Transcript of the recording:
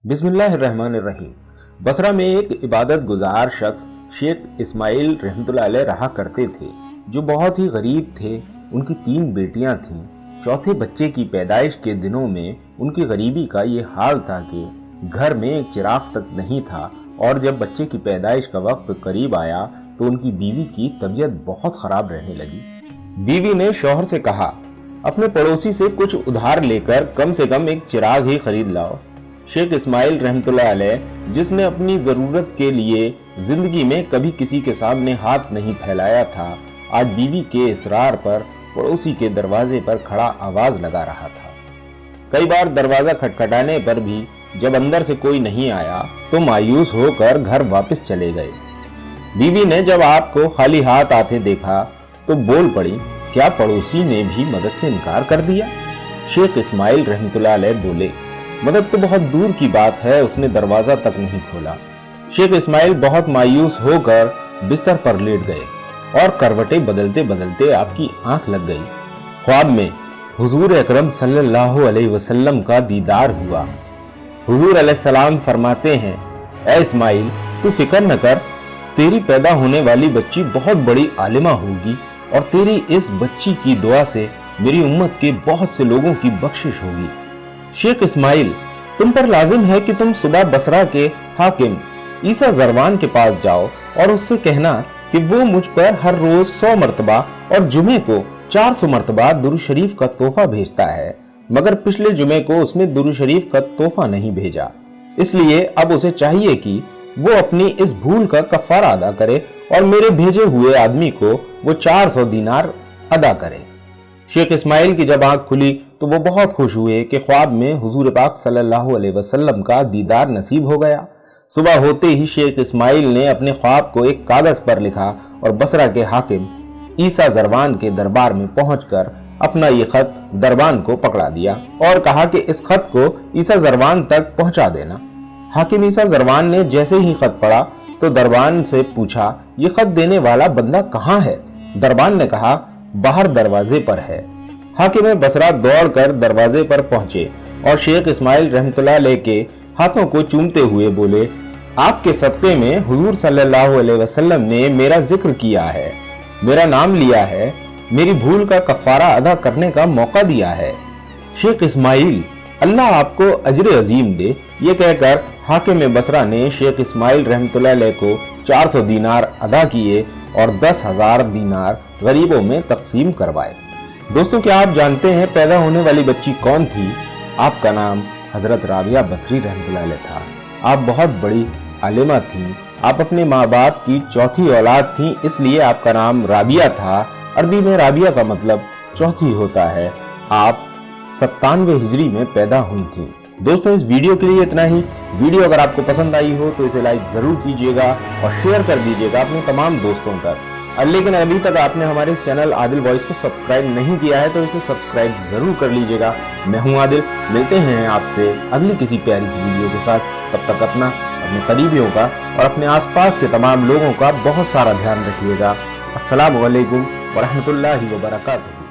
बिस्मिल्लाहिर्रहमानिर्रहीम। बसरा में एक इबादत गुजार शख्स शेख इस्माइल रहमतुल्लाह अलैह रहा करते थे, जो बहुत ही गरीब थे। उनकी 3 बेटियां थीं। चौथे बच्चे की पैदाइश के दिनों में उनकी गरीबी का ये हाल था कि घर में एक चिराग तक नहीं था, और जब बच्चे की पैदाइश का वक्त करीब आया तो उनकी बीवी की तबीयत बहुत खराब रहने लगी। बीवी ने शौहर से कहा, अपने पड़ोसी से कुछ उधार लेकर कम से कम एक चिराग ही खरीद लाओ। शेख इस्माइल रहमतुल्लाह अलैह, जिसने अपनी जरूरत के लिए जिंदगी में कभी किसी के सामने हाथ नहीं फैलाया था, आज बीवी के इसरार पर पड़ोसी के दरवाजे पर खड़ा आवाज लगा रहा था। कई बार दरवाजा खटखटाने पर भी जब अंदर से कोई नहीं आया तो मायूस होकर घर वापस चले गए। बीवी ने जब आपको खाली हाथ आते देखा तो बोल पड़ी, क्या पड़ोसी ने भी मदद से इनकार कर दिया? शेख इस्माइल रहमतुल्लाह अलैह बोले, मदद तो बहुत दूर की बात है, उसने दरवाजा तक नहीं खोला। शेख इस्माइल बहुत मायूस होकर बिस्तर पर लेट गए और करवटें बदलते बदलते आपकी आंख लग गई। ख्वाब में हुजूर अकरम सल्लल्लाहु अलैहि वसल्लम का दीदार हुआ। हुजूर अलैहिस्सलाम फरमाते हैं, ऐ इस्माइल, तू फिक्र न कर, तेरी पैदा होने वाली बच्ची बहुत बड़ी आलिमा होगी और तेरी इस बच्ची की दुआ से मेरी उम्मत के बहुत से लोगों की बख्शिश होगी। शेख इस्माइल, तुम पर लाजिम है कि तुम सुबह बसरा के हाकिम ईसा जरवान के पास जाओ और उससे कहना कि वो मुझ पर हर रोज 100 मरतबा और जुमे को 400 मरतबा दुरूद शरीफ का तोहफा भेजता है, मगर पिछले जुमे को उसने दुरूद शरीफ का तोहफा नहीं भेजा। इसलिए अब उसे चाहिए कि वो अपनी इस भूल का कफारा अदा करे और मेरे भेजे हुए आदमी को वो 400 दीनार अदा करे। शेख इस्माइल की जब आंख खुली तो वो बहुत खुश हुए कि ख्वाब में हुजूर पाक सल्लल्लाहु अलैहि वसल्लम का दीदार नसीब हो गया। सुबह होते ही शेख इस्माइल ने अपने ख्वाब को एक कागज पर लिखा और बसरा के हाकिम ईसा जरवान के दरबार में पहुंचकर अपना ये खत दरबान को पकड़ा दिया और कहा कि इस खत को ईसा जरवान तक पहुंचा देना। हाकिम ईसा जरवान ने जैसे ही खत पढ़ा तो दरबान से पूछा, ये खत देने वाला बंदा कहाँ है? दरबान ने कहा, बाहर दरवाजे पर है। हाकिम बसरा दौड़कर दरवाजे पर पहुंचे और शेख इस्माइल रहमतुल्लाह अलैह के हाथों को चूमते हुए बोले, आपके सदक़े में हुजूर सल्लल्लाहु अलैहि वसल्लम ने मेरा जिक्र किया है, मेरा नाम लिया है, मेरी भूल का कफारा अदा करने का मौका दिया है। शेख इस्माइल, अल्लाह आपको अजर अजीम दे। ये कहकर हाकिम बसरा ने शेख इस्माइल रहमतुल्लाह अलैह को 400 दीनार अदा किए और 10,000 दीनार गरीबों में तकसीम करवाए। दोस्तों, क्या आप जानते हैं पैदा होने वाली बच्ची कौन थी? आपका नाम हजरत राबिया बसरी रहमतुल्लाह अलैह था। आप बहुत बड़ी आलिमा थीं। आप अपने माँ बाप की चौथी औलाद थीं, इसलिए आपका नाम राबिया था। अरबी में राबिया का मतलब चौथी होता है। आप 97 हिजरी में पैदा हुई थी। दोस्तों, इस वीडियो के लिए इतना ही। वीडियो अगर आपको पसंद आई हो तो इसे लाइक जरूर कीजिएगा और शेयर कर दीजिएगा अपने तमाम दोस्तों तक। लेकिन अभी तक आपने हमारे चैनल आदिल वॉइस को सब्सक्राइब नहीं किया है तो इसे सब्सक्राइब जरूर कर लीजिएगा। मैं हूं आदिल, मिलते हैं आपसे अगली किसी प्यारी सी वीडियो के साथ। तब तक अपना, अपने करीबियों का और अपने आसपास के तमाम लोगों का बहुत सारा ध्यान रखिएगा। अस्सलामु अलैकुम व रहमतुल्लाहि व बरकातुहू।